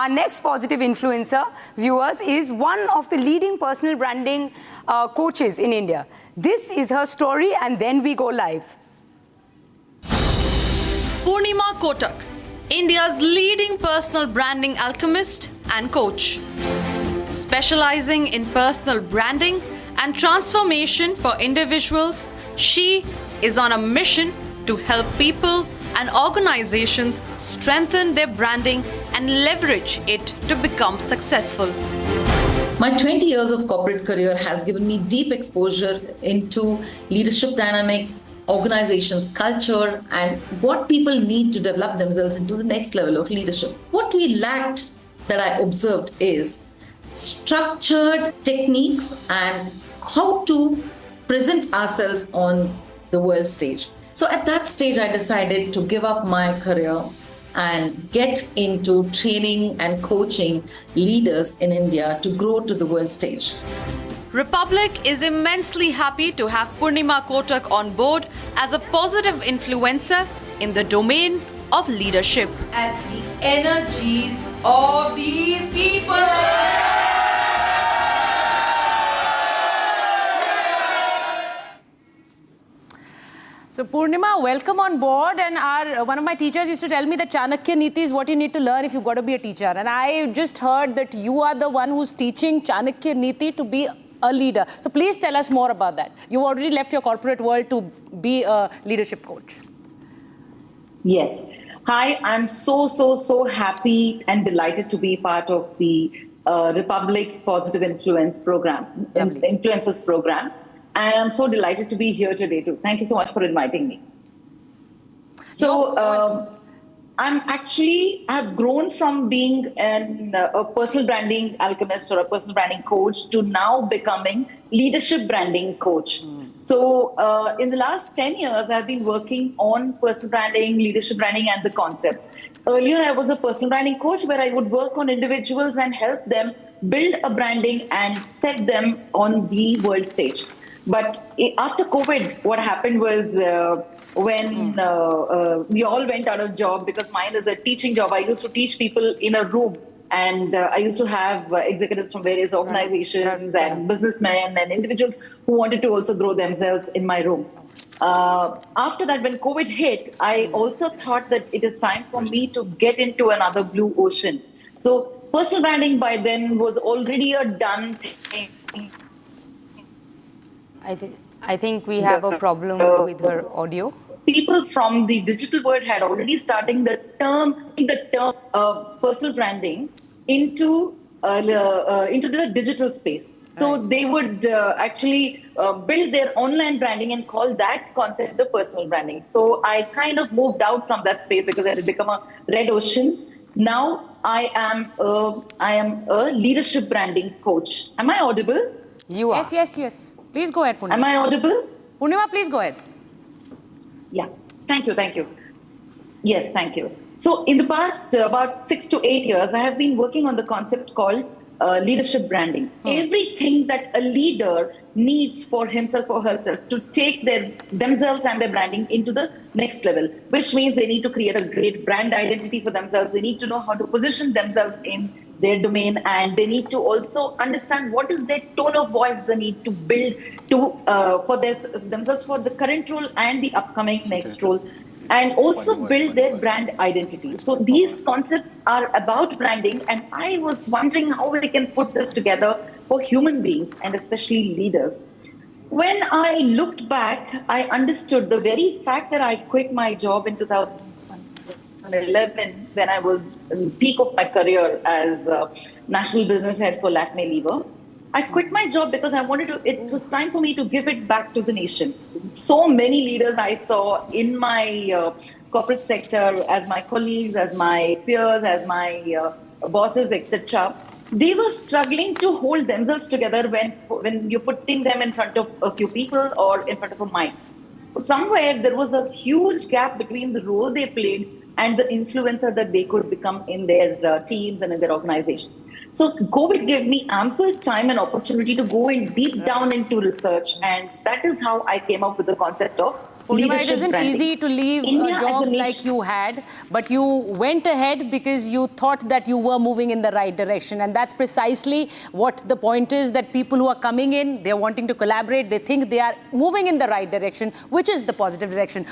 Our next positive influencer, viewers, is one of the leading personal branding coaches in India. This is her story, and then we go live. Poornima Kotak, India's leading personal branding alchemist and coach. Specializing in personal branding and transformation for individuals, she is on a mission to help people and organizations strengthen their branding and leverage it to become successful. My 20 years of corporate career has given me deep exposure into leadership dynamics, organizations, culture, and what people need to develop themselves into the next level of leadership. What we lacked that I observed is structured techniques and how to present ourselves on the world stage. So at that stage, I decided to give up my career and get into training and coaching leaders in India to grow to the world stage. Republic is immensely happy to have Poornima Kotak on board as a positive influencer in the domain of leadership. At the energies of these people. So Poornima, welcome on board. And one of my teachers used to tell me that Chanakya Niti is what you need to learn if you've got to be a teacher. And I just heard that you are the one who's teaching Chanakya Niti to be a leader. So please tell us more about that. You've already left your corporate world to be a leadership coach. Yes. Hi, I'm so happy and delighted to be part of the Republic's Positive Influence program, Influencers program. And I'm so delighted to be here today too. Thank you so much for inviting me. So I've grown from being a personal branding alchemist or a personal branding coach to now becoming leadership branding coach. So in the last 10 years, I've been working on personal branding, leadership branding, and the concepts. Earlier, I was a personal branding coach where I would work on individuals and help them build a branding and set them on the world stage. But after COVID, what happened was when we all went out of job, because mine is a teaching job. I used to teach people in a room, and I used to have executives from various organizations and businessmen and individuals who wanted to also grow themselves in my room. After that, when COVID hit, I also thought that it is time for me to get into another blue ocean. So personal branding by then was already a done thing. I think we have a problem with her audio. People from the digital world had already starting the term personal branding into the digital space. So they would actually build their online branding and call that concept the personal branding. So I kind of moved out from that space because I had become a red ocean. Now I am a leadership branding coach. Am I audible? You are. Yes. Please go ahead, Poornima. Am I audible? Poornima, please go ahead. Yeah. Thank you. Yes, thank you. So in the past about 6 to 8 years, I have been working on the concept called leadership branding. Everything that a leader needs for himself or herself to take themselves and their branding into the next level, which means they need to create a great brand identity for themselves. They need to know how to position themselves in their domain, and they need to also understand what is their tone of voice they need to build for themselves for the current role and the upcoming next role, and also build their brand identity. So these concepts are about branding, and I was wondering how we can put this together for human beings and especially leaders. When I looked back, I understood the very fact that I quit my job in 2011 when I was in the peak of my career as national business head for Lakme Lever. I quit my job because it was time for me to give it back to the nation. So many leaders I saw in my corporate sector, as my colleagues, as my peers, as my bosses, etc., they were struggling to hold themselves together when you're putting them in front of a few people or in front of a mic. So somewhere there was a huge gap between the role they played and the influencer that they could become in their teams and in their organizations. So COVID gave me ample time and opportunity to go in deep down into research, and that is how I came up with the concept of Poornima, it leadership isn't branding. easy to leave India a as job niche- like you had, but you went ahead because you thought that you were moving in the right direction. And that's precisely what the point is, that people who are coming in, they're wanting to collaborate, they think they are moving in the right direction, which is the positive direction.